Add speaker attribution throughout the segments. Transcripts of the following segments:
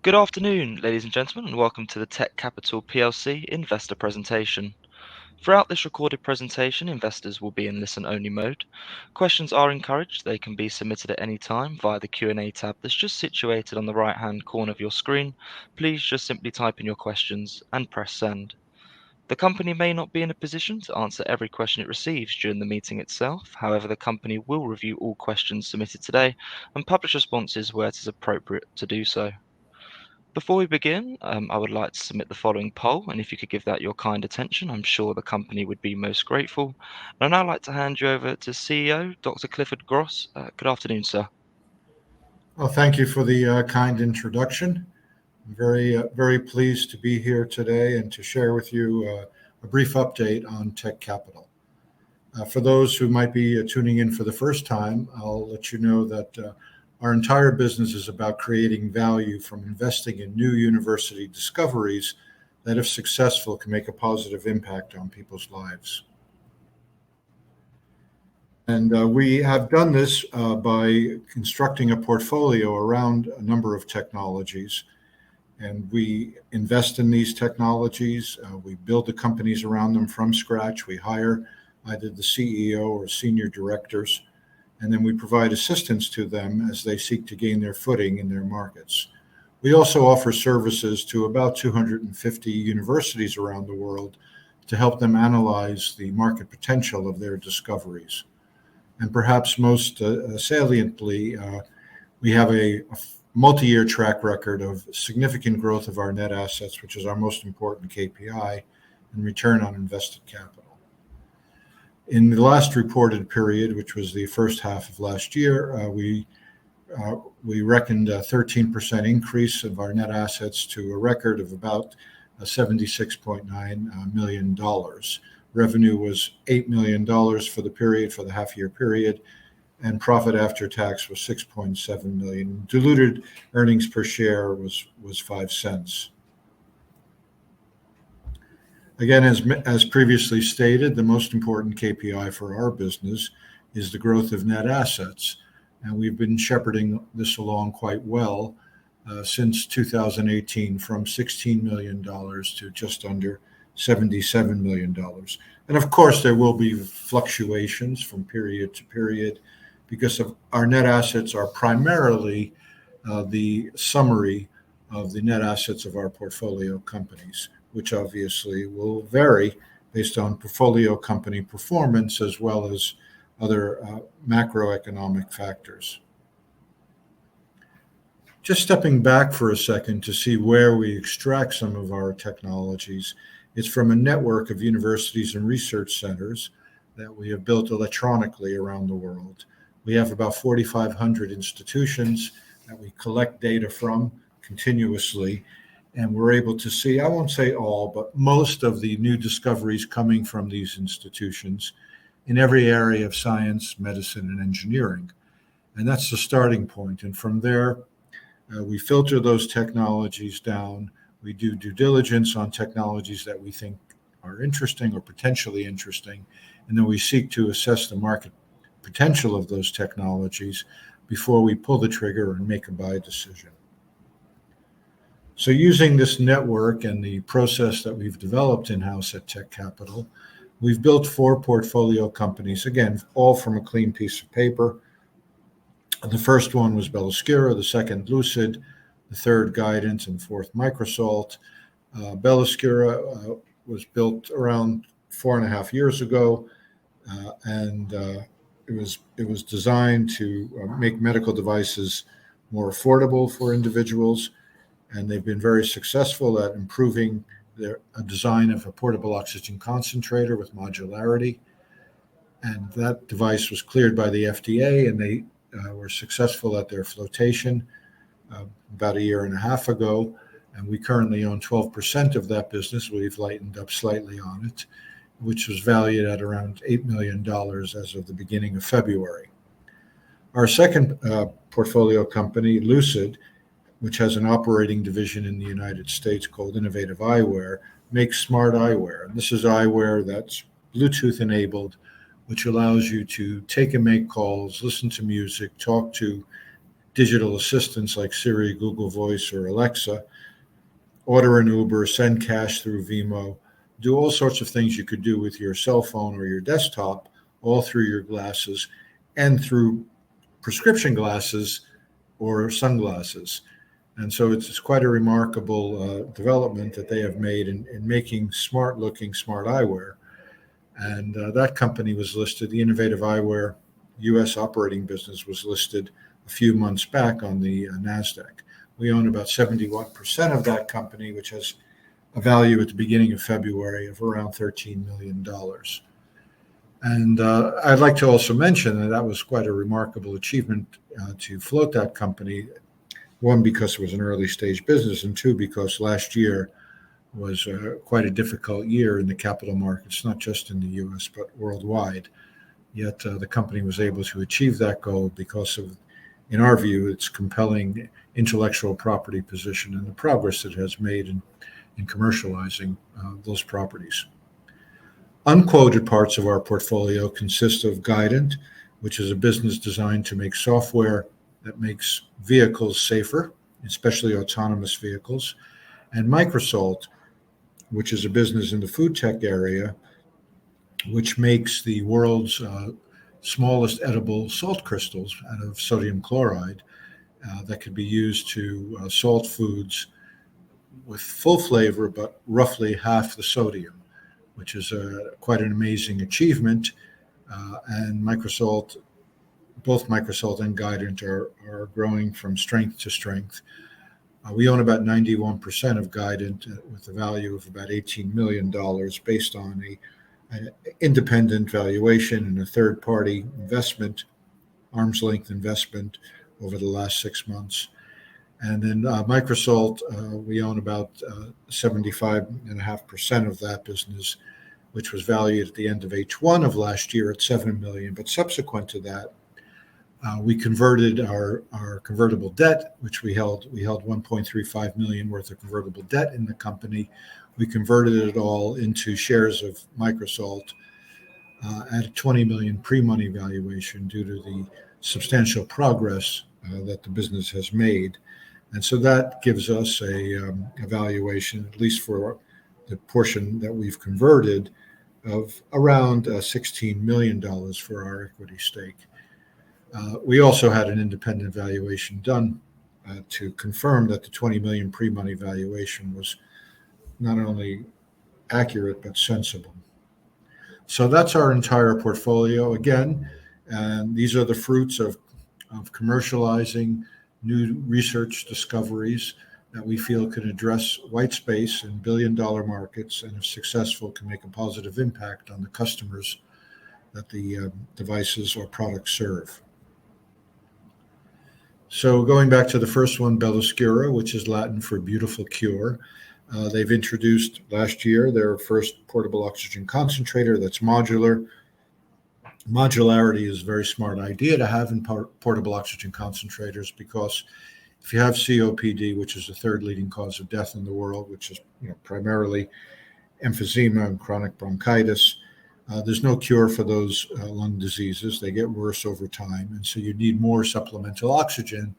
Speaker 1: Good afternoon, ladies and gentlemen, and welcome to the Tech Capital PLC investor presentation. Throughout this recorded presentation, investors will be in listen-only mode. Questions are encouraged. They can be submitted at any time via the Q&A tab that's just situated on the right-hand corner of your screen. Please just simply type in your questions and press send. The company may not be in a position to answer every question it receives during the meeting itself. However, the company will review all questions submitted today and publish responses where it is appropriate to do so. Before we begin, I would like to submit the following poll, and if you could give that your kind attention, I'm sure the company would be most grateful. And I'd now like to hand you over to CEO, Dr. Clifford Gross. Good afternoon, sir.
Speaker 2: Well, thank you for the kind introduction. I'm very pleased to be here today and to share with you a brief update on Tech Capital. For those who might be tuning in for the first time, I'll let you know that our entire business is about creating value from investing in new university discoveries that, if successful, can make a positive impact on people's lives. And we have done this by constructing a portfolio around a number of technologies. And we invest in these technologies. We build the companies around them from scratch. We hire either the CEO or senior directors, and then we provide assistance to them as they seek to gain their footing in their markets. We also offer services to about 250 universities around the world to help them analyze the market potential of their discoveries. And perhaps most saliently, we have a multi-year track record of significant growth of our net assets, which is our most important KPI, and return on invested capital. In the last reported period, which was the first half of last year, we reckoned a 13% increase of our net assets to a record of about $76.9 million. Revenue was $8 million for the period, for the half-year period, and profit after tax was $6.7 million. Diluted earnings per share was 5 cents. Again, as previously stated, the most important KPI for our business is the growth of net assets, and we've been shepherding this along quite well since 2018, from $16 million to just under $77 million. And of course, there will be fluctuations from period to period because of our net assets are primarily the summary of the net assets of our portfolio companies, which obviously will vary based on portfolio company performance as well as other macroeconomic factors. Just stepping back for a second to see where we extract some of our technologies, it's from a network of universities and research centers that we have built electronically around the world. We have about 4,500 institutions that we collect data from continuously, and we're able to see, I won't say all, but most of the new discoveries coming from these institutions in every area of science, medicine, and engineering. And that's the starting point. And from there, we filter those technologies down. We do due diligence on technologies that we think are interesting or potentially interesting, and then we seek to assess the market potential of those technologies before we pull the trigger and make a buy decision. So using this network and the process that we've developed in-house at Tech Capital, we've built 4 portfolio companies, again, all from a clean piece of paper. The first one was Bellascura, the second Lucid, the third Guidance, and fourth Microsalt. Bellascura was built around 4.5 years ago, and it was designed to make medical devices more affordable for individuals, and they've been very successful at improving their design of a portable oxygen concentrator with modularity. And that device was cleared by the FDA, and they were successful at their flotation about 1.5 years ago, and we currently own 12% of that business. We've lightened up slightly on it, which was valued at around $8 million as of the beginning of February. Our second portfolio company, Lucid, which has an operating division in the United States called Innovative Eyewear, makes smart eyewear. And this is eyewear that's Bluetooth enabled, which allows you to take and make calls, listen to music, talk to digital assistants like Siri, Google Voice, or Alexa, order an Uber, send cash through Vimo, do all sorts of things you could do with your cell phone or your desktop, all through your glasses and through prescription glasses or sunglasses. And so it's quite a remarkable development that they have made in making smart looking smart eyewear. And that company was listed, the Innovative Eyewear US operating business was listed a few months back on the NASDAQ. We own about 71% of that company, which has a value at the beginning of February of around $13 million. And I'd like to also mention that that was quite a remarkable achievement to float that company. One, because it was an early stage business, and two, because last year was quite a difficult year in the capital markets, not just in the US, but worldwide. Yet the company was able to achieve that goal because of, in our view, its compelling intellectual property position and the progress it has made in commercializing those properties. Unquoted parts of our portfolio consist of Guidant, which is a business designed to make software that makes vehicles safer, especially autonomous vehicles, and Microsalt, which is a business in the food tech area, which makes the world's smallest edible salt crystals out of sodium chloride that could be used to salt foods with full flavor, but roughly half the sodium, which is quite an amazing achievement. And both Microsalt and Guidant are growing from strength to strength. We own about 91% of Guidant with a value of about $18 million based on an independent valuation and a third-party investment, arm's length investment over the last 6 months. And then Microsalt, we own about 75.5% of that business, which was valued at the end of H1 of last year at $7 million. But subsequent to that, we converted our convertible debt, which we held $1.35 million worth of convertible debt in the company. We converted it all into shares of Microsalt at a $20 million pre-money valuation due to the substantial progress that the business has made. And so that gives us a valuation, at least for the portion that we've converted, of around $16 million for our equity stake. We also had an independent valuation done to confirm that the $20 million pre-money valuation was not only accurate, but sensible. So that's our entire portfolio. Again, and these are the fruits of commercializing new research discoveries that we feel can address white space in billion-dollar markets, and if successful, can make a positive impact on the customers that the devices or products serve. So going back to the first one, Beloscura, which is Latin for beautiful cure. They've introduced last year their first portable oxygen concentrator that's modular. Modularity is a very smart idea to have in portable oxygen concentrators, because if you have COPD, which is the third leading cause of death in the world, which is primarily emphysema and chronic bronchitis, there's no cure for those lung diseases. They get worse over time, and so you need more supplemental oxygen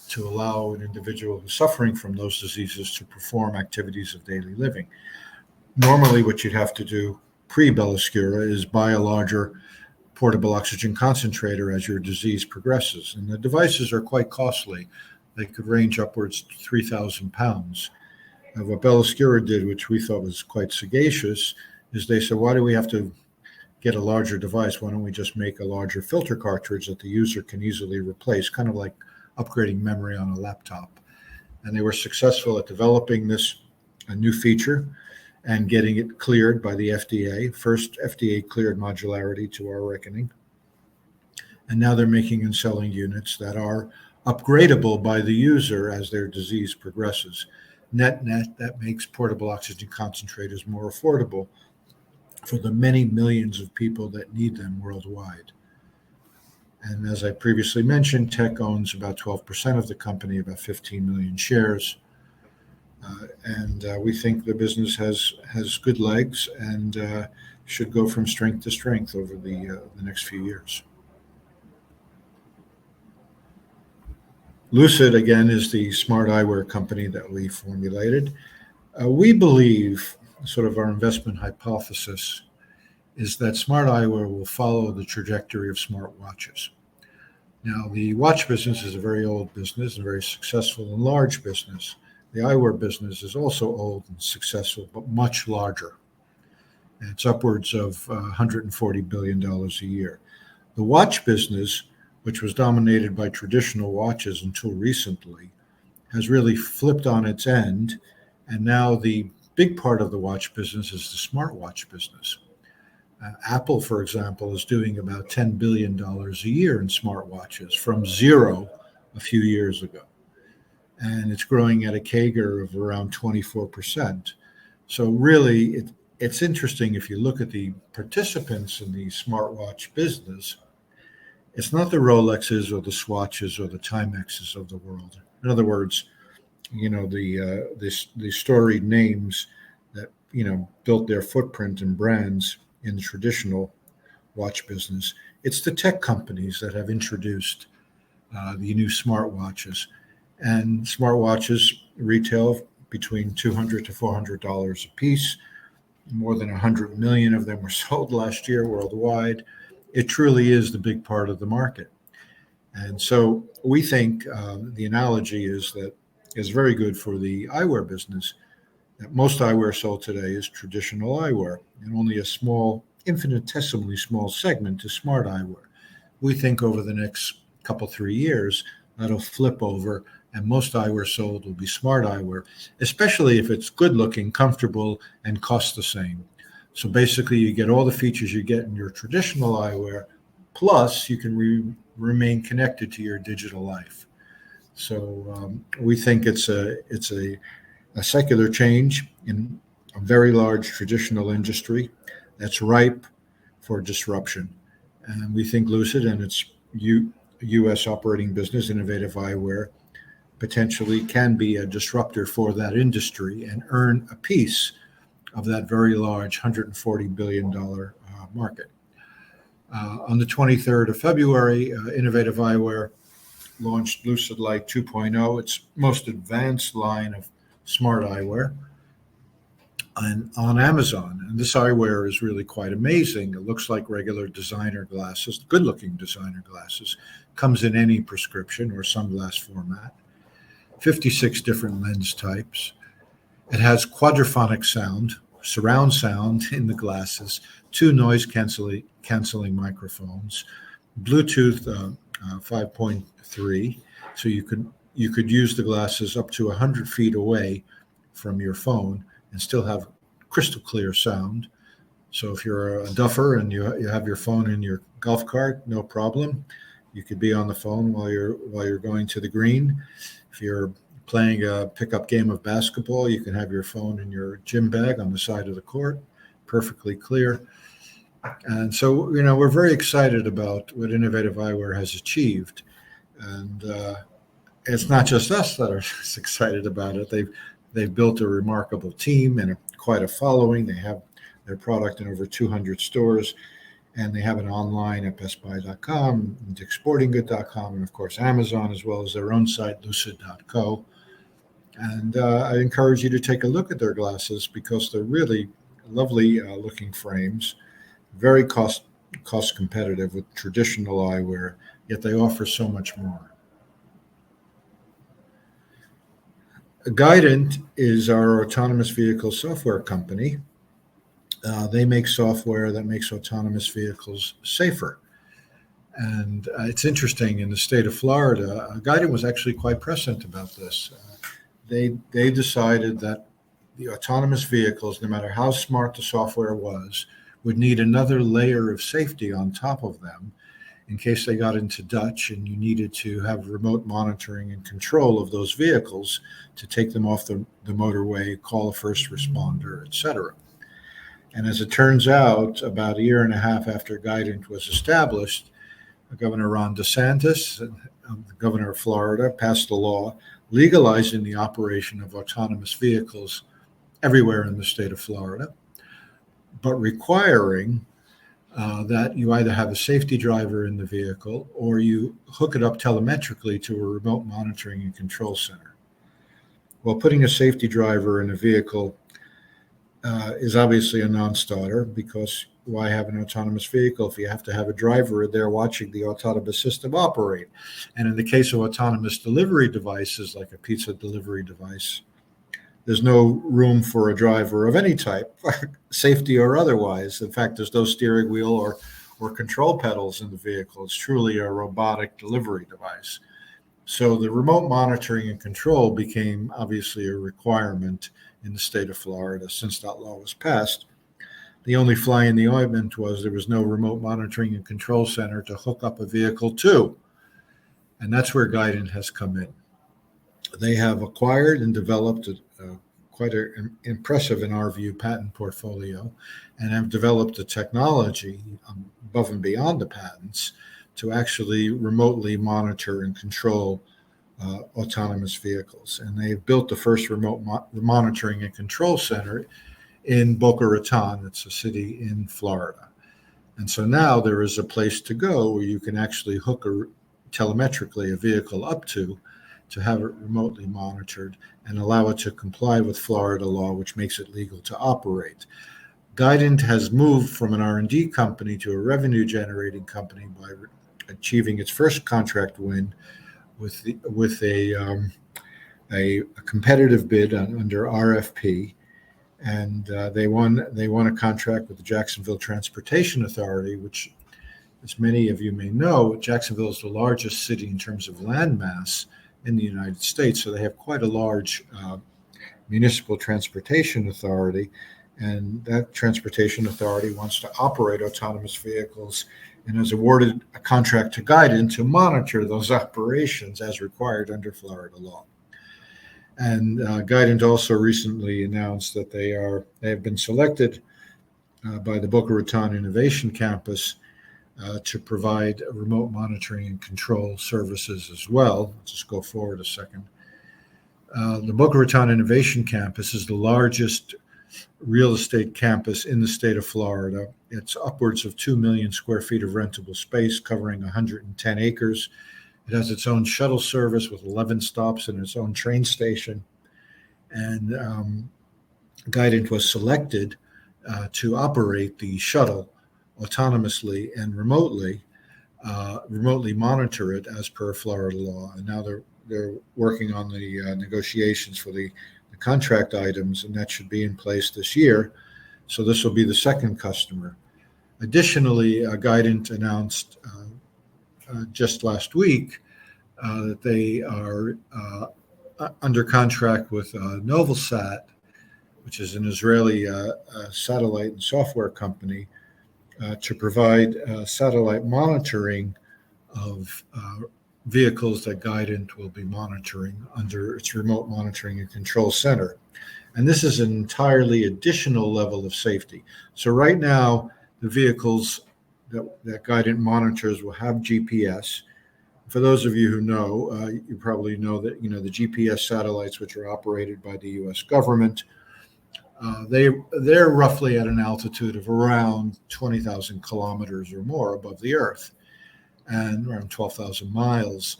Speaker 2: to allow an individual who's suffering from those diseases to perform activities of daily living. Normally, what you'd have to do pre-Beloscura is buy a larger portable oxygen concentrator as your disease progresses. And the devices are quite costly. They could range upwards to 3,000 pounds. And what Beloscura did, which we thought was quite sagacious, is they said, why do we have to get a larger device? Why don't we just make a larger filter cartridge that the user can easily replace, kind of like upgrading memory on a laptop? And they were successful at developing this a new feature and getting it cleared by the FDA. First FDA cleared modularity to our reckoning. And now they're making and selling units that are upgradable by the user as their disease progresses. Net, that makes portable oxygen concentrators more affordable for the many millions of people that need them worldwide. And as I previously mentioned, Tech owns about 12% of the company, about 15 million shares. And we think the business has good legs and should go from strength to strength over the next few years. Lucid, again, is the smart eyewear company that we formulated. We believe, sort of our investment hypothesis, is that smart eyewear will follow the trajectory of smart watches. Now, the watch business is a very old business and very successful and large business. The eyewear business is also old and successful, but much larger. It's upwards of $140 billion a year. The watch business, which was dominated by traditional watches until recently, has really flipped on its end. And now the big part of the watch business is the smartwatch business. Apple, for example, is doing about $10 billion a year in smartwatches from zero a few years ago. And it's growing at a CAGR of around 24%. So, really, it's interesting if you look at the participants in the smartwatch business, it's not the Rolexes or the Swatches or the Timexes of the world. In other words, the storied names that built their footprint and brands in the traditional watch business. It's the tech companies that have introduced the new smartwatches, and smartwatches retail between $200 to $400 a piece. More than 100 million of them were sold last year worldwide. It truly is the big part of the market. And so we think the analogy is very good for the eyewear business, that most eyewear sold today is traditional eyewear, and only a small, infinitesimally small segment is smart eyewear. We think over the next couple, 3 years, that'll flip over, and most eyewear sold will be smart eyewear, especially if it's good looking, comfortable, and costs the same. So basically, you get all the features you get in your traditional eyewear, plus you can remain connected to your digital life. So we think it's a secular change in a very large traditional industry that's ripe for disruption. And we think Lucid and its U.S. operating business, Innovative Eyewear, potentially can be a disruptor for that industry and earn a piece of that very large $140 billion market. On the 23rd of February, Innovative Eyewear launched Lucid Light 2.0, its most advanced line of smart eyewear, and on Amazon. And this eyewear is really quite amazing. It looks like regular designer glasses, good-looking designer glasses. Comes in any prescription or sunglass format. 56 different lens types. It has quadraphonic sound, surround sound in the glasses, 2 noise canceling microphones, Bluetooth 5.3, so you could use the glasses up to 100 feet away from your phone and still have crystal clear sound. So if you're a duffer and you have your phone in your golf cart, no problem. You could be on the phone while you're going to the green. If you're playing a pickup game of basketball, you can have your phone in your gym bag on the side of the court, perfectly clear. And so, we're very excited about what Innovative Eyewear has achieved. And it's not just us that are excited about it. They've built a remarkable team and quite a following. They have their product in over 200 stores, and they have it online at bestbuy.com, dicksportinggood.com, and of course Amazon, as well as their own site, lucid.co. And I encourage you to take a look at their glasses because they're really lovely looking frames, very cost competitive with traditional eyewear, yet they offer so much more. Guidant is our autonomous vehicle software company. They make software that makes autonomous vehicles safer. And it's interesting, in the state of Florida, Guidant was actually quite prescient about this. They decided that the autonomous vehicles, no matter how smart the software was, would need another layer of safety on top of them in case they got into Dutch and you needed to have remote monitoring and control of those vehicles to take them off the motorway, call a first responder, etc. And as it turns out, about a year and a half after Guidant was established, Governor Ron DeSantis, the governor of Florida, passed a law legalizing the operation of autonomous vehicles everywhere in the state of Florida, but requiring that you either have a safety driver in the vehicle or you hook it up telemetrically to a remote monitoring and control center. Well, putting a safety driver in a vehicle is obviously a non-starter, because why have an autonomous vehicle if you have to have a driver there watching the autonomous system operate? And in the case of autonomous delivery devices, like a pizza delivery device, there's no room for a driver of any type, safety or otherwise. In fact, there's no steering wheel or control pedals in the vehicle. It's truly a robotic delivery device. So the remote monitoring and control became obviously a requirement in the state of Florida since that law was passed. The only fly in the ointment was there was no remote monitoring and control center to hook up a vehicle to. And that's where Guidant has come in. They have acquired and developed quite an impressive, in our view, patent portfolio, and have developed a technology above and beyond the patents to actually remotely monitor and control autonomous vehicles. And they've built the first remote monitoring and control center in Boca Raton. It's a city in Florida. And so now there is a place to go where you can actually hook telemetrically a vehicle up to have it remotely monitored and allow it to comply with Florida law, which makes it legal to operate. Guidant has moved from an R&D company to a revenue-generating company by achieving its first contract win with a competitive bid under RFP, and they won a contract with the Jacksonville Transportation Authority, which, as many of you may know, Jacksonville is the largest city in terms of land mass in the United States, so they have quite a large municipal transportation authority, and that transportation authority wants to operate autonomous vehicles and has awarded a contract to Guidant to monitor those operations as required under Florida law. And Guidant also recently announced that they have been selected by the Boca Raton Innovation Campus to provide remote monitoring and control services as well. Let's just go forward a second. The Boca Raton Innovation Campus is the largest real estate campus in the state of Florida. It's upwards of 2 million square feet of rentable space covering 110 acres. It has its own shuttle service with 11 stops and its own train station. And Guidant was selected to operate the shuttle autonomously and remotely monitor it as per Florida law. And now they're working on the negotiations for the contract items, and that should be in place this year. So this will be the second customer. Additionally, Guidant announced just last week that they are under contract with Novelsat, which is an Israeli satellite and software company, to provide satellite monitoring of vehicles that Guidant will be monitoring under its remote monitoring and control center. And this is an entirely additional level of safety. So right now, the vehicles that Guidant monitors will have GPS. For those of you who know, you probably know that the GPS satellites, which are operated by the U.S. government, they're roughly at an altitude of around 20,000 kilometers or more above the Earth, and around 12,000 miles.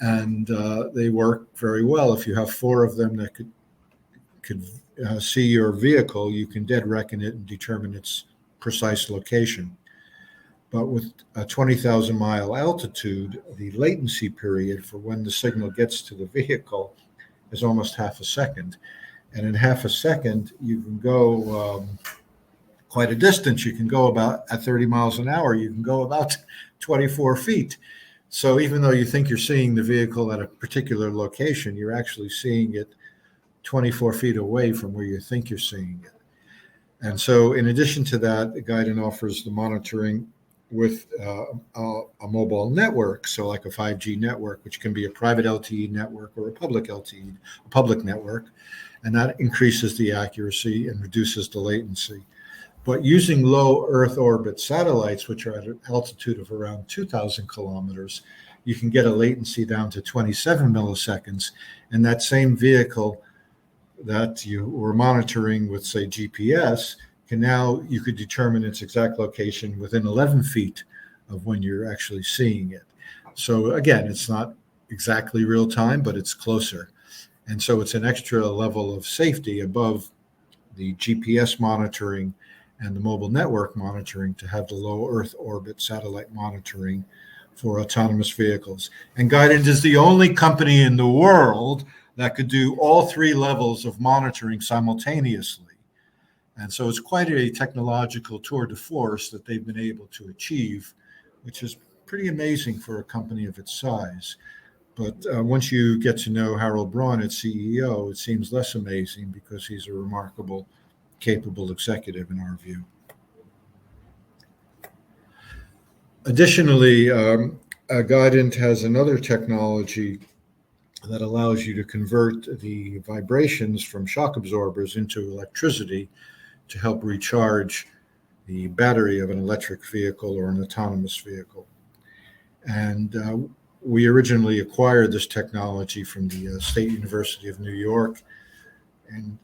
Speaker 2: And they work very well. If you have 4 of them that could see your vehicle, you can dead reckon it and determine its precise location. But with a 20,000 mile altitude, the latency period for when the signal gets to the vehicle is almost half a second. And in half a second, you can go quite a distance. You can go about at 30 miles an hour. You can go about 24 feet. So even though you think you're seeing the vehicle at a particular location, you're actually seeing it 24 feet away from where you think you're seeing it. And so in addition to that, Guidant offers the monitoring with a mobile network, so like a 5G network, which can be a private LTE network or a public LTE, a public network, and that increases the accuracy and reduces the latency. But using low Earth orbit satellites, which are at an altitude of around 2,000 kilometers, you can get a latency down to 27 milliseconds, and that same vehicle that you were monitoring with, say, GPS you could determine its exact location within 11 feet of when you're actually seeing it. So again, it's not exactly real time, but it's closer. And so it's an extra level of safety above the GPS monitoring and the mobile network monitoring to have the low Earth orbit satellite monitoring for autonomous vehicles. And Guidant is the only company in the world that could do all three levels of monitoring simultaneously. And so it's quite a technological tour de force that they've been able to achieve, which is pretty amazing for a company of its size. But once you get to know Harold Braun, its CEO, it seems less amazing because he's a remarkable, capable executive in our view. Additionally, Guidant has another technology that allows you to convert the vibrations from shock absorbers into electricity to help recharge the battery of an electric vehicle or an autonomous vehicle. And we originally acquired this technology from the State University of New York and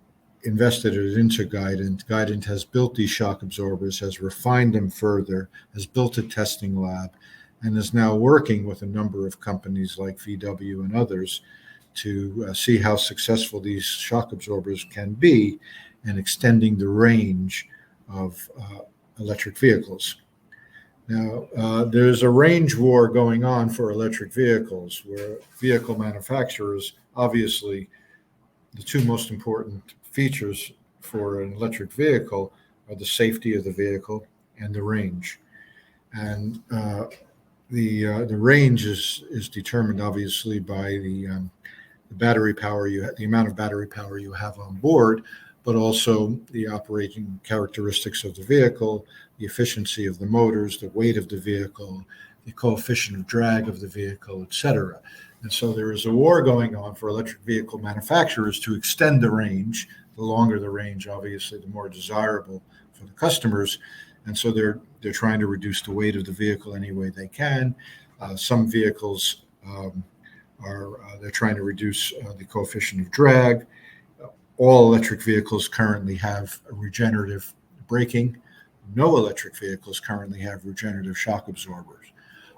Speaker 2: invested it into Guidant. Guidant has built these shock absorbers, has refined them further, has built a testing lab, and is now working with a number of companies like VW and others to see how successful these shock absorbers can be in extending the range of electric vehicles. Now, there's a range war going on for electric vehicles where vehicle manufacturers, obviously, the two most important features for an electric vehicle are the safety of the vehicle and the range. And the range is determined obviously by the battery power the amount of battery power you have on board, but also the operating characteristics of the vehicle, the efficiency of the motors, the weight of the vehicle, the coefficient of drag of the vehicle, etc. And so there is a war going on for electric vehicle manufacturers to extend the range. The longer the range, obviously, the more desirable for the customers. And so they're trying to reduce the weight of the vehicle any way they can. Some vehicles they're trying to reduce the coefficient of drag. All electric vehicles currently have regenerative braking. No electric vehicles currently have regenerative shock absorbers.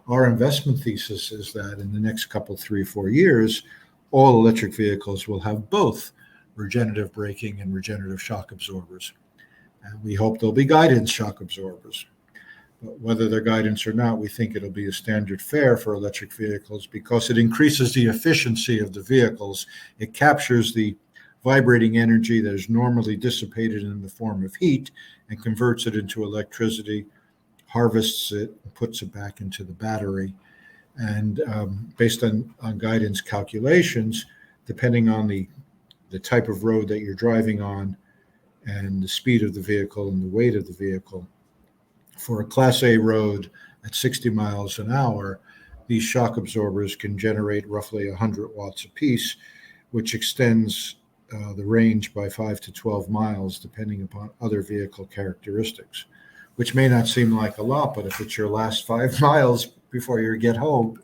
Speaker 2: Our investment thesis is that in the next couple, 3-4 years, all electric vehicles will have both regenerative braking and regenerative shock absorbers. And we hope they'll be Guidance shock absorbers. But whether they're Guidance or not, we think it'll be a standard fare for electric vehicles because it increases the efficiency of the vehicles. It captures the vibrating energy that is normally dissipated in the form of heat and converts it into electricity, harvests it, and puts it back into the battery. And based on Guidance calculations, depending on the type of road that you're driving on and the speed of the vehicle and the weight of the vehicle, for a Class A road at 60 miles an hour, these shock absorbers can generate roughly 100 watts apiece, which extends the range by 5 to 12 miles, depending upon other vehicle characteristics, which may not seem like a lot, but if it's your last 5 miles before you get home,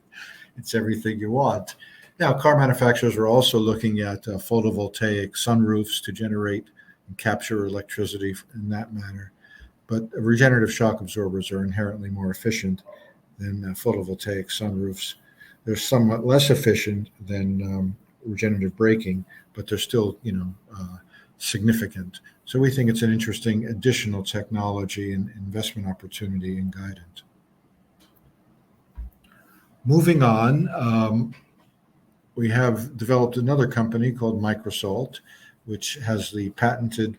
Speaker 2: it's everything you want. Now, car manufacturers are also looking at photovoltaic sunroofs to generate and capture electricity in that manner. But regenerative shock absorbers are inherently more efficient than photovoltaic sunroofs. They're somewhat less efficient than regenerative braking, but they're still, significant. So we think it's an interesting additional technology and investment opportunity in Guidant. Moving on, we have developed another company called Microsalt, which has the patented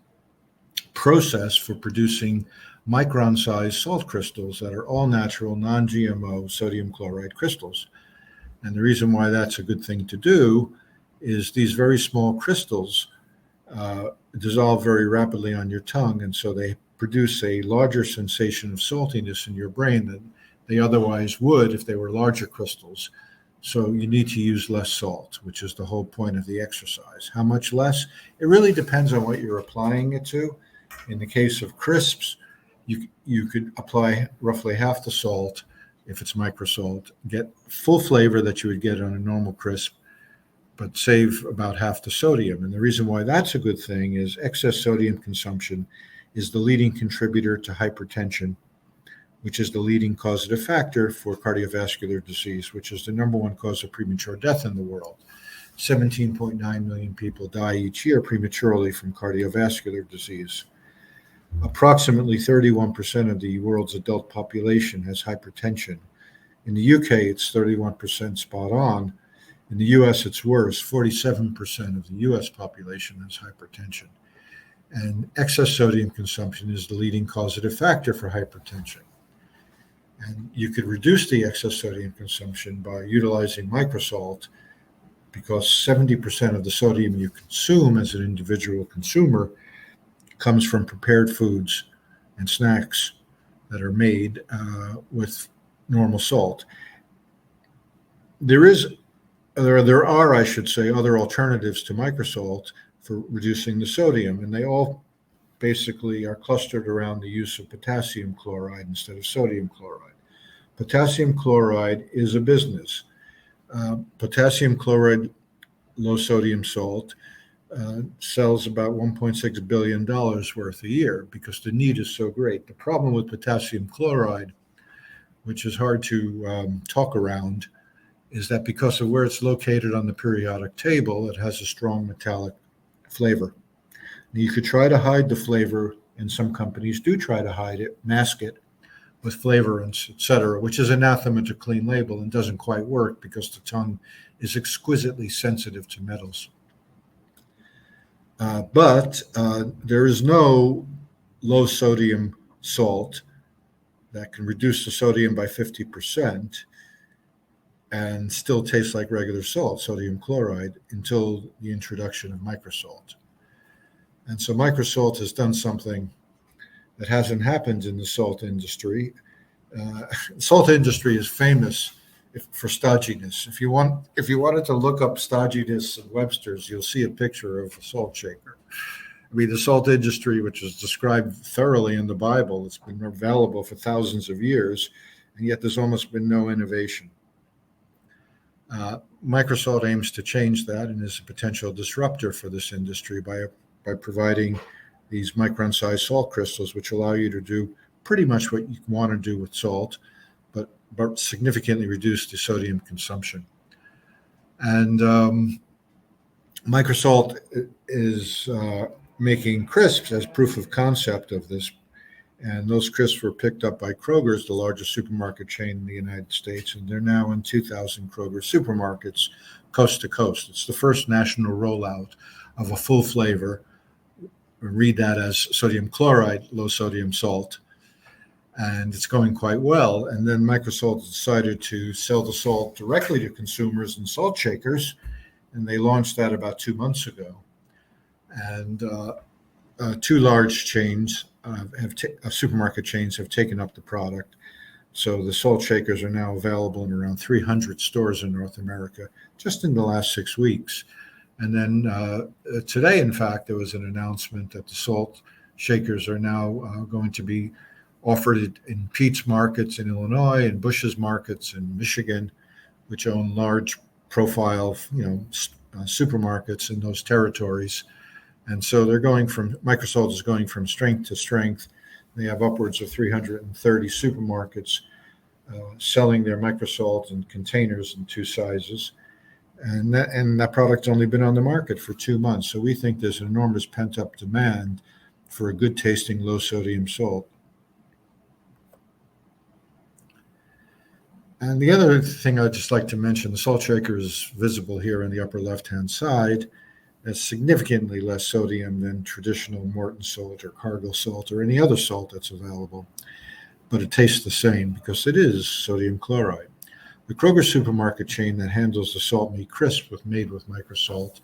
Speaker 2: process for producing micron-sized salt crystals that are all natural, non-GMO sodium chloride crystals. And the reason why that's a good thing to do is these very small crystals dissolve very rapidly on your tongue, and so they produce a larger sensation of saltiness in your brain than they otherwise would if they were larger crystals. So you need to use less salt, which is the whole point of the exercise. How much less? It really depends on what you're applying it to. In the case of crisps, you could apply roughly half the salt if it's microsalt, get full flavor that you would get on a normal crisp, but save about half the sodium. And the reason why that's a good thing is excess sodium consumption is the leading contributor to hypertension, which is the leading causative factor for cardiovascular disease, which is the number one cause of premature death in the world. 17.9 million people die each year prematurely from cardiovascular disease. Approximately 31% of the world's adult population has hypertension. In the UK, it's 31% spot on. In the US, it's worse. 47% of the US population has hypertension. And excess sodium consumption is the leading causative factor for hypertension. And you could reduce the excess sodium consumption by utilizing microsalt, because 70% of the sodium you consume as an individual consumer comes from prepared foods and snacks that are made with normal salt. There are, I should say, other alternatives to microsalt for reducing the sodium, and they all basically are clustered around the use of potassium chloride instead of sodium chloride. Potassium chloride is a business. Potassium chloride, low sodium salt, sells about $1.6 billion worth a year because the need is so great. The problem with potassium chloride, which is hard to talk around, is that because of where it's located on the periodic table, it has a strong metallic flavor. You could try to hide the flavor, and some companies do try to hide it, mask it with flavorants, etc., which is anathema to clean label and doesn't quite work because the tongue is exquisitely sensitive to metals. But there is no low sodium salt that can reduce the sodium by 50% and still taste like regular salt, sodium chloride, until the introduction of microsalt. And so microsalt has done something that hasn't happened in the salt industry. Salt industry is famous for stodginess. If you wanted to look up stodginess in Webster's, you'll see a picture of a salt shaker. I mean, the salt industry, which is described thoroughly in the Bible, it's been available for thousands of years, and yet there's almost been no innovation. Microsalt aims to change that and is a potential disruptor for this industry by providing these micron-sized salt crystals, which allow you to do pretty much what you want to do with salt, but significantly reduce the sodium consumption. And microsalt is making crisps as proof of concept of this. And those crisps were picked up by Kroger's, the largest supermarket chain in the United States, and they're now in 2,000 Kroger supermarkets coast to coast. It's the first national rollout of a full flavor. Read that as sodium chloride, low sodium salt, and it's going quite well. And then Microsalt decided to sell the salt directly to consumers and salt shakers, and they launched that about 2 months ago. And two large chains supermarket chains have taken up the product. So the salt shakers are now available in around 300 stores in North America just in the last 6 weeks. And then today, in fact, there was an announcement that the salt shakers are now going to be offered in Pete's markets in Illinois and Bush's markets in Michigan, which own large profile, supermarkets in those territories. And so Microsalt is going from strength to strength. They have upwards of 330 supermarkets selling their Microsalt in containers in 2 sizes. And that product's only been on the market for 2 months. So we think there's an enormous pent-up demand for a good-tasting, low-sodium salt. And the other thing I'd just like to mention, the salt shaker is visible here on the upper left-hand side. Has significantly less sodium than traditional Morton salt or Cargill salt or any other salt that's available. But it tastes the same because it is sodium chloride. The Kroger supermarket chain that handles the salt meat crisp made with microsalt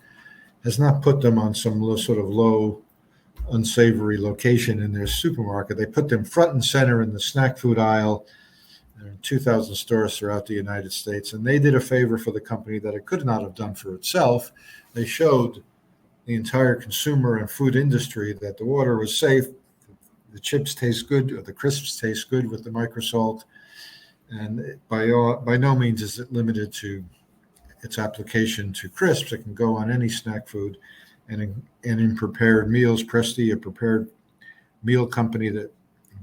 Speaker 2: has not put them on some low, unsavory location in their supermarket. They put them front and center in the snack food aisle. They're in 2,000 stores throughout the United States, and they did a favor for the company that it could not have done for itself. They showed the entire consumer and food industry that the water was safe, the chips taste good, or the crisps taste good with the microsalt, and by no means is it limited to its application to crisps. It can go on any snack food, and in prepared meals, Presti, a prepared meal company that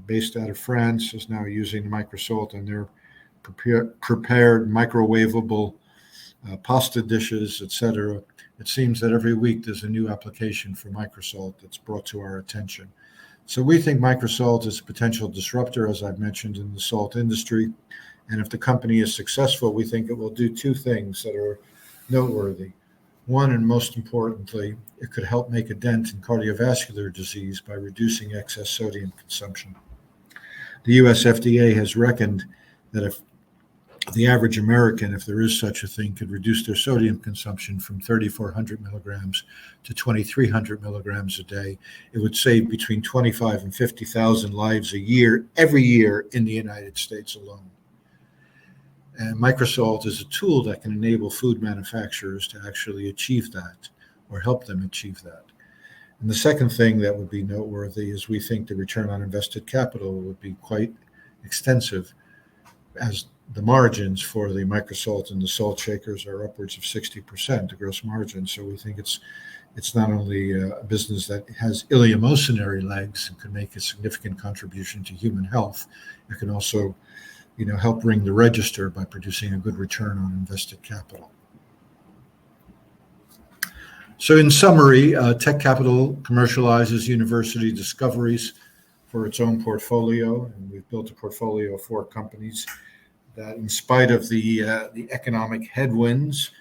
Speaker 2: based out of France is now using Microsalt in their prepared microwavable pasta dishes, etc. It seems that every week there's a new application for Microsalt that's brought to our attention. So we think Microsalt is a potential disruptor, as I've mentioned, in the salt industry. And if the company is successful, we think it will do two things that are noteworthy. One, and most importantly, it could help make a dent in cardiovascular disease by reducing excess sodium consumption. The US FDA has reckoned that if the average American, if there is such a thing, could reduce their sodium consumption from 3,400 milligrams to 2,300 milligrams a day, it would save between 25 and 50,000 lives a year, every year in the United States alone. And Microsalt is a tool that can enable food manufacturers to actually achieve that or help them achieve that. And the second thing that would be noteworthy is we think the return on invested capital would be quite extensive, as the margins for the Microsalt and the salt shakers are upwards of 60%, the gross margin. So we think it's not only a business that has ileomocenary legs and can make a significant contribution to human health, it can also help ring the register by producing a good return on invested capital. So in summary, TEKCAPITAL commercializes university discoveries for its own portfolio, and we've built a portfolio of 4 companies that, in spite of the economic headwinds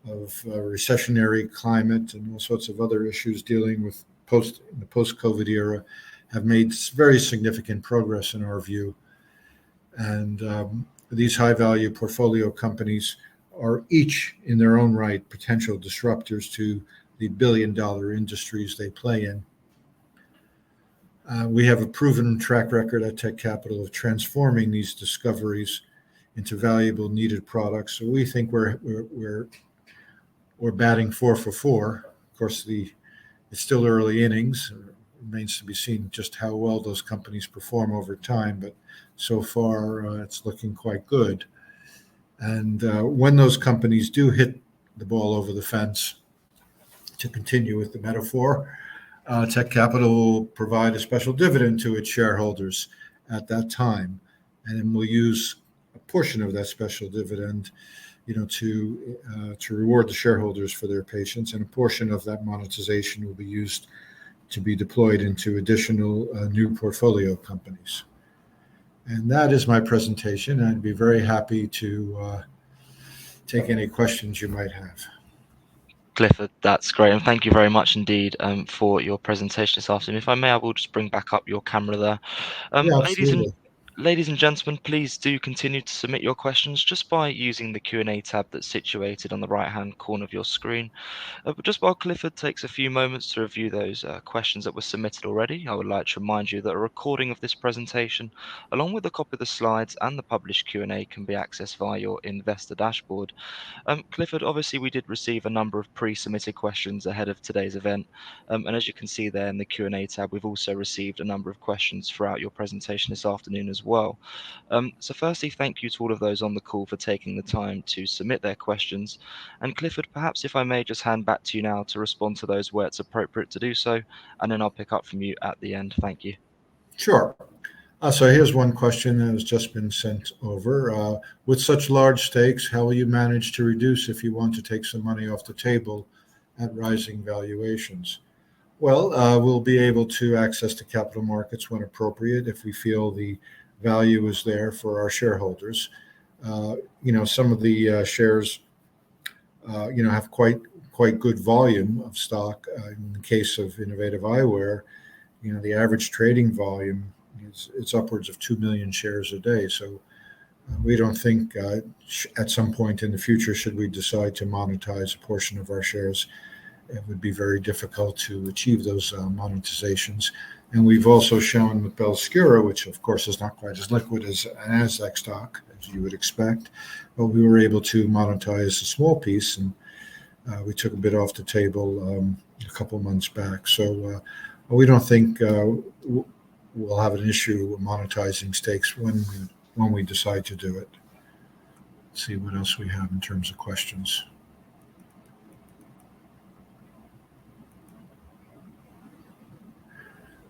Speaker 2: of recessionary climate and all sorts of other issues dealing with the post-COVID era, have made very significant progress in our view. And these high-value portfolio companies are each, in their own right, potential disruptors to the billion-dollar industries they play in. We have a proven track record at TEKCAPITAL of transforming these discoveries into valuable, needed products. So we think we're batting 4 for 4. Of course, it's still early innings. It remains to be seen just how well those companies perform over time, but so far it's looking quite good. And when those companies do hit the ball over the fence, to continue with the metaphor, TEKCAPITAL will provide a special dividend to its shareholders at that time, and then we'll use a portion of that special dividend, to reward the shareholders for their patience, and a portion of that monetization will be used to be deployed into additional new portfolio companies. And that is my presentation. I'd be very happy to take any questions you might have.
Speaker 1: Clifford, that's great, and thank you very much indeed for your presentation this afternoon. If I may, I will just bring back up your camera there.
Speaker 2: Yeah,
Speaker 1: Ladies and
Speaker 2: absolutely.
Speaker 1: Ladies and gentlemen, please do continue to submit your questions just by using the Q&A tab that's situated on the right-hand corner of your screen. But just while Clifford takes a few moments to review those questions that were submitted already, I would like to remind you that a recording of this presentation, along with a copy of the slides and the published Q&A, can be accessed via your investor dashboard. Clifford, obviously we did receive a number of pre-submitted questions ahead of today's event, and as you can see there in the Q&A tab, we've also received a number of questions throughout your presentation this afternoon as well. So firstly, thank you to all of those on the call for taking the time to submit their questions. And Clifford, perhaps if I may just hand back to you now to respond to those where it's appropriate to do so, and then I'll pick up from you at the end. Thank you.
Speaker 2: Sure. So here's one question that has just been sent over. With such large stakes, how will you manage to reduce if you want to take some money off the table at rising valuations? Well, we'll be able to access the capital markets when appropriate if we feel the value is there for our shareholders. Some of the shares, have quite good volume of stock. In the case of Innovative Eyewear, the average trading volume it's upwards of 2 million shares a day. So we don't think at some point in the future, should we decide to monetize a portion of our shares, it would be very difficult to achieve those monetizations. And we've also shown with Belscura, which of course is not quite as liquid as an Nasdaq stock, as you would expect, but we were able to monetize a small piece, and we took a bit off the table a couple months back. So we don't think we'll have an issue with monetizing stakes when we decide to do it. Let's see what else we have in terms of questions.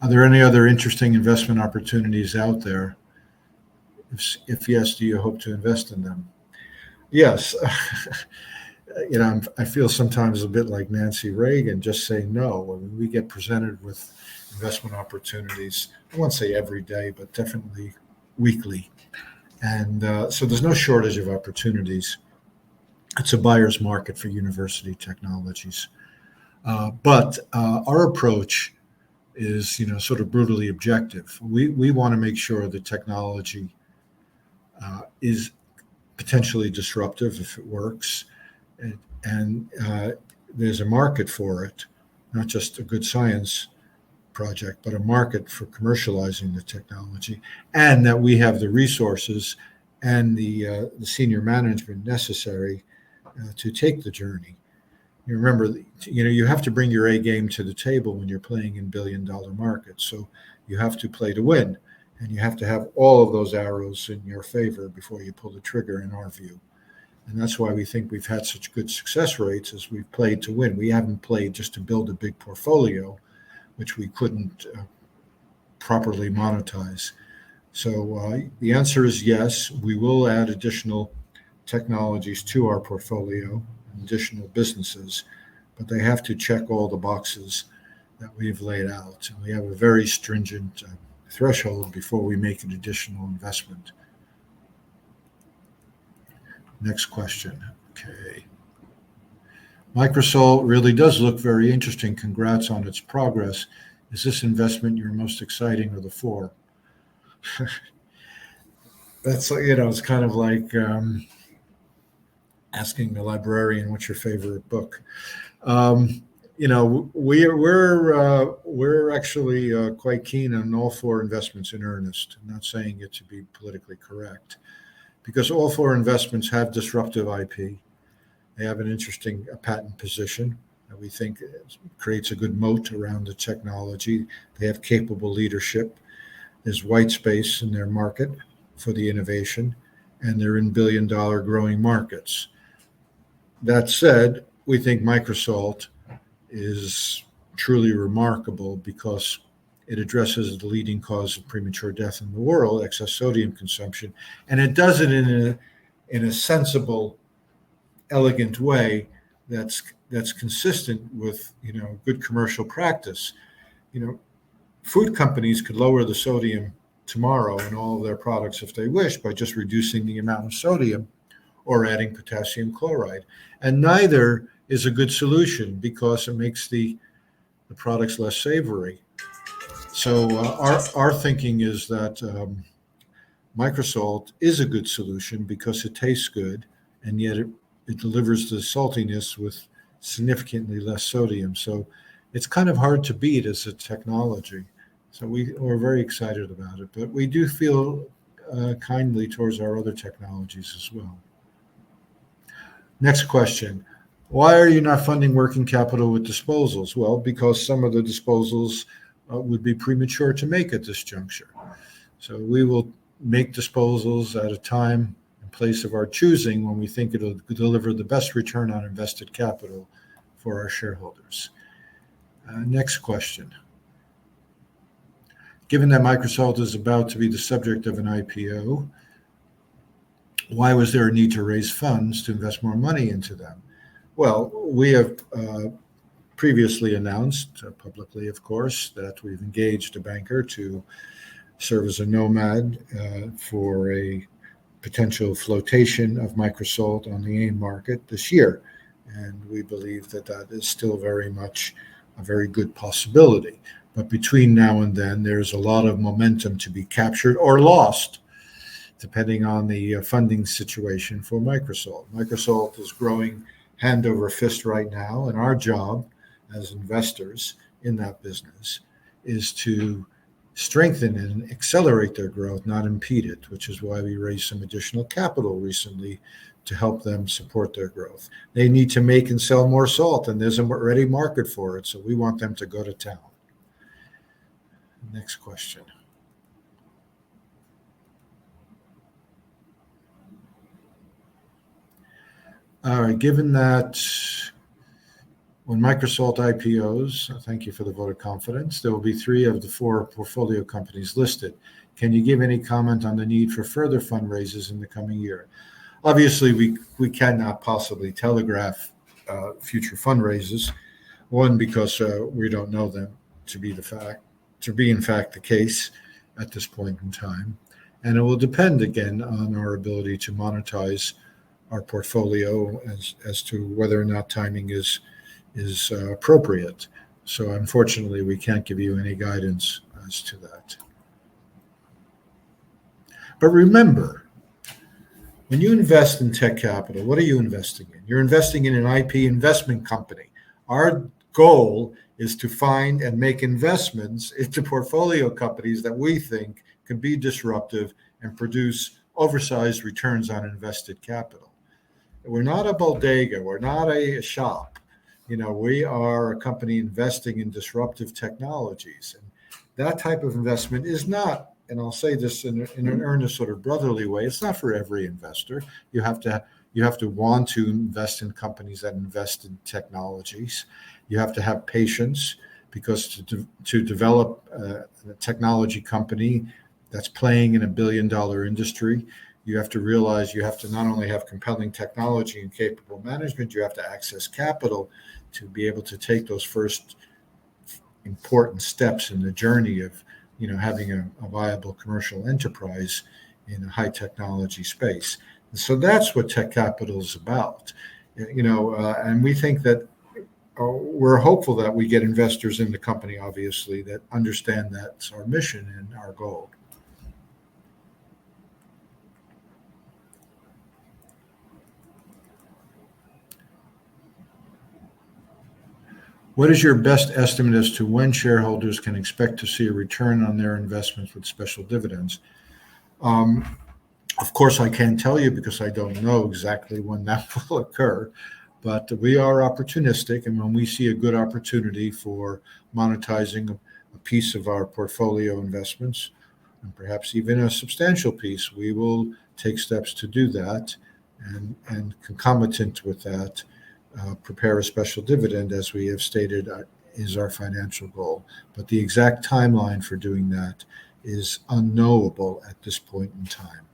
Speaker 2: Are there any other interesting investment opportunities out there? If yes, do you hope to invest in them? Yes. I feel sometimes a bit like Nancy Reagan, just saying no. I mean, we get presented with investment opportunities, I won't say every day, but definitely weekly. And so there's no shortage of opportunities. It's a buyer's market for university technologies. But our approach is, sort of brutally objective. We want to make sure the technology is potentially disruptive if it works, and there's a market for it, not just a good science project, but a market for commercializing the technology, and that we have the resources and the senior management necessary to take the journey. You remember, you have to bring your A game to the table when you're playing in billion-dollar markets. So you have to play to win, and you have to have all of those arrows in your favor before you pull the trigger, in our view. And that's why we think we've had such good success rates, as we've played to win. We haven't played just to build a big portfolio, which we couldn't properly monetize. So the answer is yes, we will add additional technologies to our portfolio, additional businesses, but they have to check all the boxes that we've laid out. And we have a very stringent threshold before we make an additional investment. Next question. Okay. Microsoft really does look very interesting. Congrats on its progress. Is this investment your most exciting of the four? That's, it's kind of like asking the librarian what's your favorite book. We're actually quite keen on all four investments in earnest. I'm not saying it to be politically correct, because all four investments have disruptive IP. They have an interesting patent position that we think creates a good moat around the technology. They have capable leadership. There's white space in their market for the innovation, and they're in billion-dollar growing markets. That said, we think Microsoft is truly remarkable because it addresses the leading cause of premature death in the world, excess sodium consumption, and it does it in a sensible, elegant way that's consistent with good commercial practice. Food companies could lower the sodium tomorrow in all of their products if they wish by just reducing the amount of sodium or adding potassium chloride, and neither is a good solution because it makes the products less savory. So our thinking is that Microsoft is a good solution because it tastes good, and yet it delivers the saltiness with significantly less sodium. So it's kind of hard to beat as a technology. So we're very excited about it, but we do feel kindly towards our other technologies as well. Next question. Why are you not funding working capital with disposals? Well, because some of the disposals would be premature to make at this juncture. So we will make disposals at a time and place of our choosing when we think it'll deliver the best return on invested capital for our shareholders. Next question. Given that Microsoft is about to be the subject of an IPO, why was there a need to raise funds to invest more money into them? Well, we have previously announced publicly, of course, that we've engaged a banker to serve as a nomad for a potential flotation of Microsoft on the AIM market this year. And we believe that is still very much a very good possibility. But between now and then, there's a lot of momentum to be captured or lost, depending on the funding situation for Microsoft. Microsoft is growing hand over fist right now, and our job as investors in that business is to strengthen and accelerate their growth, not impede it, which is why we raised some additional capital recently to help them support their growth. They need to make and sell more salt, and there's a ready market for it, so we want them to go to town. Next question. All right, given that When Microsoft IPOs, thank you for the vote of confidence, there will be 3 of the 4 portfolio companies listed. Can you give any comment on the need for further fundraisers in the coming year? Obviously, we cannot possibly telegraph future fundraisers. One, because we don't know them to be in fact the case at this point in time, and it will depend again on our ability to monetize our portfolio as to whether or not timing is appropriate. So unfortunately, we can't give you any guidance as to that. But remember, when you invest in Tech Capital, what are you investing in? You're investing in an IP investment company. Our goal is to find and make investments into portfolio companies that we think can be disruptive and produce oversized returns on invested capital. We're not a bodega. We're not a shop. We are a company investing in disruptive technologies. And that type of investment is not, and I'll say this in an earnest sort of brotherly way, it's not for every investor. You have to want to invest in companies that invest in technologies. You have to have patience, because to develop a technology company that's playing in $1 billion industry, you have to realize you have to not only have compelling technology and capable management, you have to access capital to be able to take those first important steps in the journey of having a viable commercial enterprise in a high technology space. And so that's what Tech Capital is about. And we think that we're hopeful that we get investors in the company, obviously, that understand that's our mission and our goal. What is your best estimate as to when shareholders can expect to see a return on their investments with special dividends? Of course, I can't tell you because I don't know exactly when that will occur, but we are opportunistic, and when we see a good opportunity for monetizing a piece of our portfolio investments, and perhaps even a substantial piece, we will take steps to do that, and concomitant with that, prepare a special dividend, as we have stated, is our financial goal. But the exact timeline for doing that is unknowable at this point in time.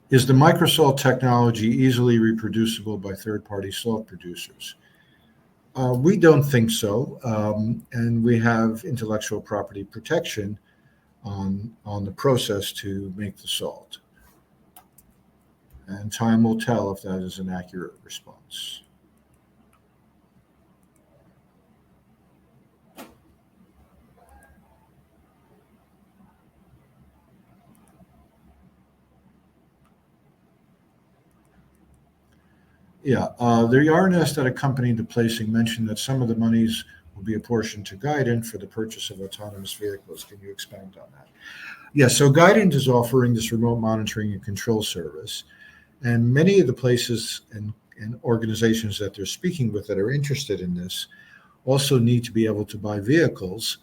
Speaker 2: Is the Microsoft technology easily reproducible by third-party salt producers? We don't think so, and we have intellectual property protection on the process to make the salt. And time will tell if that is an accurate response. Yeah, the RNS that accompanied the placing mentioned that some of the monies will be apportioned to Guidant for the purchase of autonomous vehicles. Can you expand on that? Yeah, so Guidant is offering this remote monitoring and control service, and many of the places and organizations that they're speaking with that are interested in this also need to be able to buy vehicles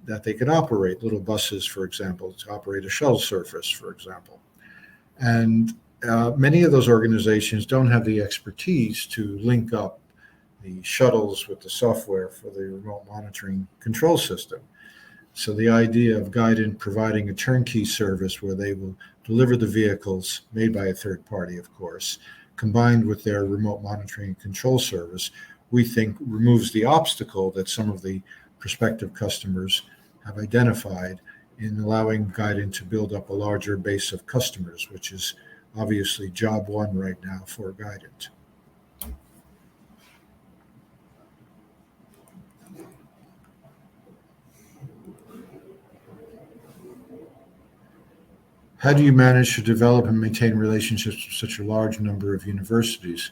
Speaker 2: that they can operate, little buses, for example, to operate a shuttle service, for example. And many of those organizations don't have the expertise to link up the shuttles with the software for the remote monitoring control system. So the idea of Guidant providing a turnkey service where they will deliver the vehicles, made by a third party, of course, combined with their remote monitoring and control service, we think removes the obstacle that some of the prospective customers have identified in allowing Guidant to build up a larger base of customers, which is obviously job one right now for Guidant. How do you manage to develop and maintain relationships with such a large number of universities?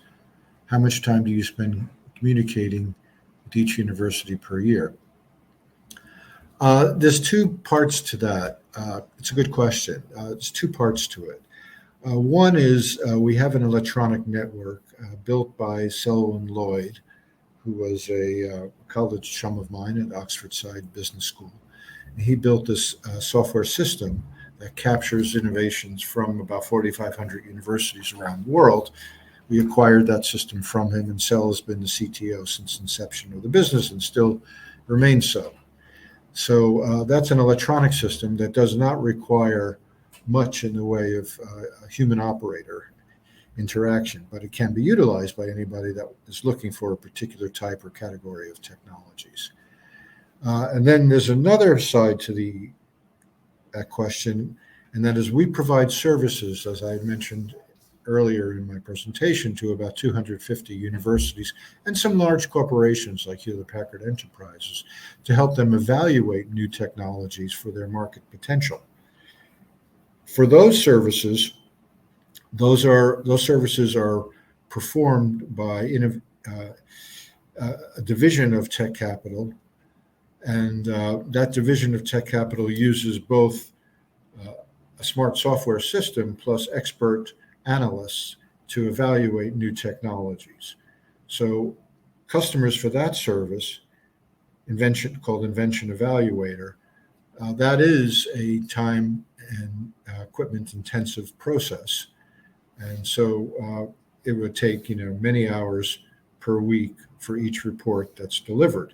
Speaker 2: How much time do you spend communicating with each university per year? There's 2 parts to that. It's a good question. There's 2 parts to it. One is we have an electronic network built by Selwyn Lloyd, who was a college chum of mine at Oxford Side Business School. He built this software system that captures innovations from about 4,500 universities around the world. We acquired that system from him, and Sel has been the CTO since inception of the business and still remains so. So that's an electronic system that does not require much in the way of a human operator interaction, but it can be utilized by anybody that is looking for a particular type or category of technologies. And then there's another side to that question, and that is we provide services, as I mentioned earlier in my presentation, to about 250 universities and some large corporations like Hewlett-Packard Enterprises to help them evaluate new technologies for their market potential. For those services, those services are performed by a division of Tech Capital, and that division of Tech Capital uses both a smart software system plus expert analysts to evaluate new technologies. So customers for that service, called Invention Evaluator, that is a time and equipment intensive process. And so it would take many hours per week for each report that's delivered.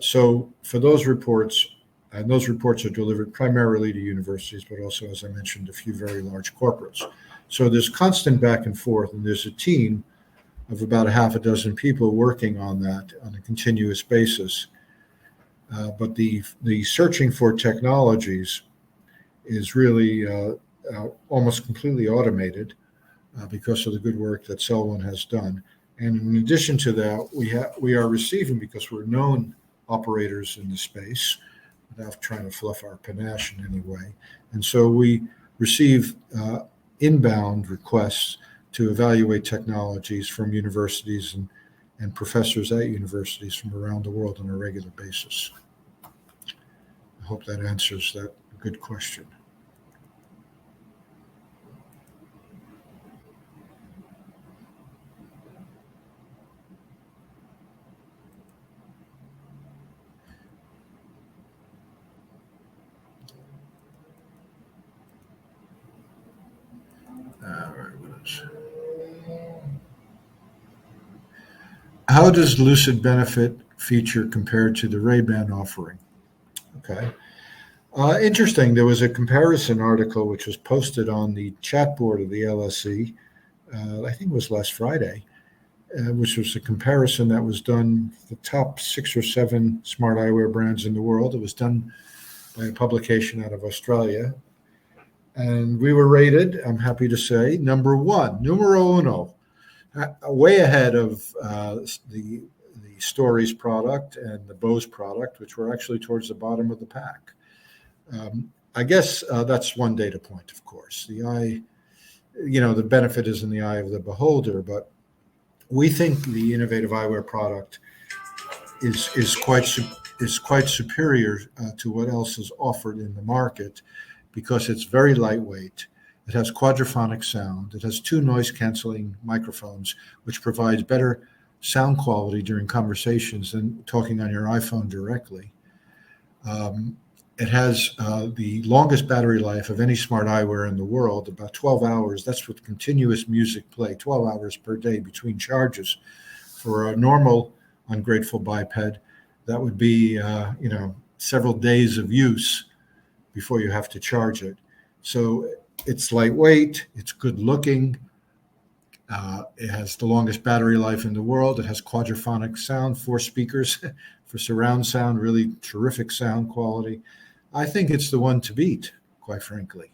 Speaker 2: So for those reports, and those reports are delivered primarily to universities, but also, as I mentioned, a few very large corporates. So there's constant back and forth, and there's a team of about a half a dozen people working on that on a continuous basis. But the searching for technologies is really almost completely automated because of the good work that Selwyn has done. And in addition to that, we are receiving, because we're known operators in the space, without trying to fluff our panache in any way. And so we receive inbound requests to evaluate technologies from universities and professors at universities from around the world on a regular basis. I hope that answers that good question. How does Lucid Benefit feature compared to the Ray-Ban offering? Okay. Interesting. There was a comparison article which was posted on the chat board of the LSE, I think it was last Friday, which was a comparison that was done the top 6 or 7 smart eyewear brands in the world. It was done by a publication out of Australia. And we were rated, I'm happy to say, number 1, numero uno, way ahead of the Stories product and the Bose product, which were actually towards the bottom of the pack. I guess that's one data point, of course. The eye, the benefit is in the eye of the beholder, but we think the innovative eyewear product is quite superior to what else is offered in the market, because it's very lightweight. It has quadraphonic sound. It has 2 noise-canceling microphones, which provides better sound quality during conversations than talking on your iPhone directly. It has the longest battery life of any smart eyewear in the world, about 12 hours. That's with continuous music play, 12 hours per day between charges. For a normal ungrateful biped, that would be, several days of use before you have to charge it. So it's lightweight, it's good looking, it has the longest battery life in the world, it has quadraphonic sound, 4 speakers for surround sound, really terrific sound quality. I think it's the one to beat, quite frankly,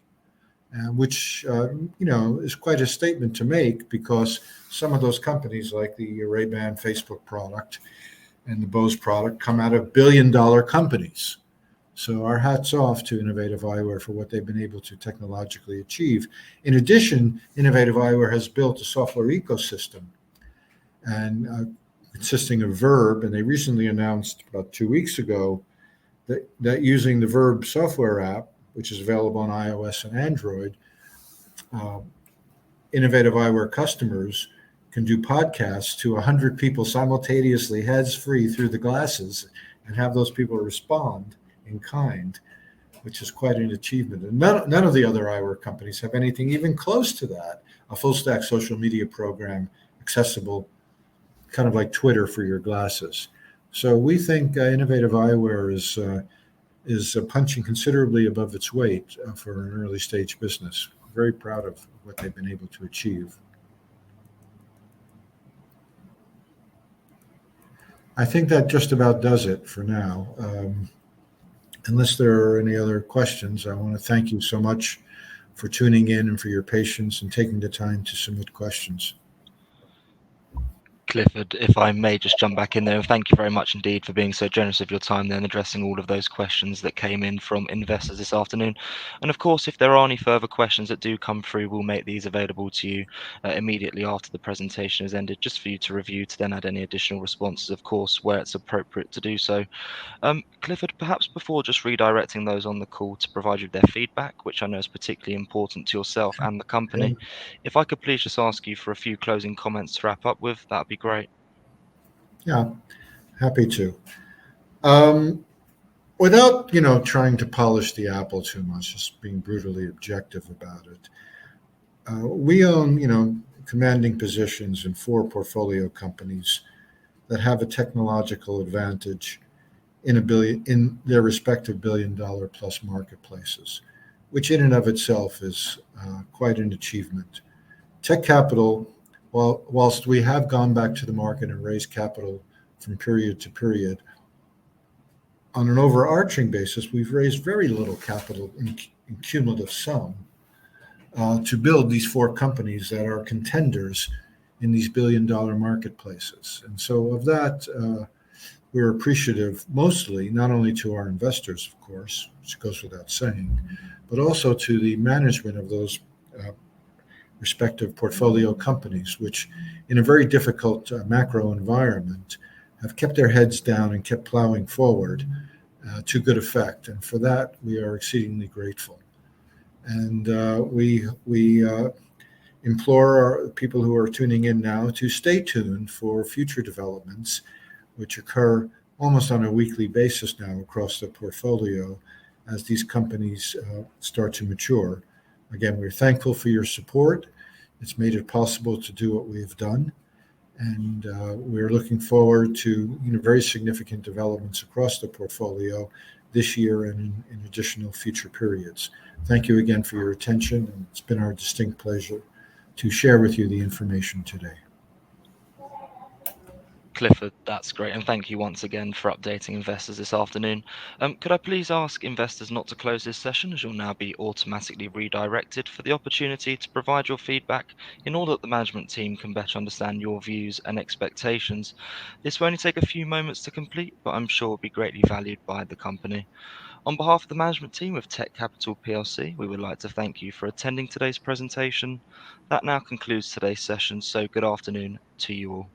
Speaker 2: which, is quite a statement to make, because some of those companies like the Ray-Ban Facebook product and the Bose product come out of billion-dollar companies. So our hats off to Innovative Eyewear for what they've been able to technologically achieve. In addition, Innovative Eyewear has built a software ecosystem and consisting of Verb, and they recently announced about 2 weeks ago that using the Verb software app, which is available on iOS and Android, Innovative Eyewear customers can do podcasts to 100 people simultaneously, heads free through the glasses, and have those people respond in kind, which is quite an achievement. And none of the other eyewear companies have anything even close to that, a full stack social media program accessible, kind of like Twitter for your glasses. So we think innovative eyewear is punching considerably above its weight for an early stage business. Very proud of what they've been able to achieve. I think that just about does it for now. Unless there are any other questions, I want to thank you so much for tuning in and for your patience and taking the time to submit questions.
Speaker 1: Clifford, if I may just jump back in there, and thank you very much indeed for being so generous of your time there and addressing all of those questions that came in from investors this afternoon. And of course, if there are any further questions that do come through, we'll make these available to you immediately after the presentation has ended, just for you to review, to then add any additional responses, of course, where it's appropriate to do so. Clifford, perhaps before just redirecting those on the call to provide you with their feedback, which I know is particularly important to yourself and the company, if I could please just ask you for a few closing comments to wrap up with, that would be great.
Speaker 2: Yeah, happy to. Um, Without trying to polish the apple too much, just being brutally objective about it, we own commanding positions in four portfolio companies that have a technological advantage in their respective billion-dollar plus marketplaces, which in and of itself is quite an achievement. Tech Capital, whilst we have gone back to the market and raised capital from period to period, on an overarching basis, we've raised very little capital in cumulative sum to build these four companies that are contenders in these billion-dollar marketplaces. And so, of that, we're appreciative mostly not only to our investors, of course, which goes without saying, but also to the management of those respective portfolio companies, which, in a very difficult macro environment, have kept their heads down and kept plowing forward to good effect. And for that, we are exceedingly grateful. And we implore our people who are tuning in now to stay tuned for future developments, which occur almost on a weekly basis now across the portfolio as these companies start to mature. Again, we're thankful for your support. It's made it possible to do what we have done. And we're looking forward to very significant developments across the portfolio this year and in additional future periods. Thank you again for your attention, and it's been our distinct pleasure to share with you the information today.
Speaker 1: Clifford, that's great. And thank you once again for updating investors this afternoon. Could I please ask investors not to close this session, as you'll now be automatically redirected for the opportunity to provide your feedback in order that the management team can better understand your views and expectations. This will only take a few moments to complete, but I'm sure will be greatly valued by the company. On behalf of the management team of Tech Capital PLC, we would like to thank you for attending today's presentation. That now concludes today's session, so good afternoon to you all.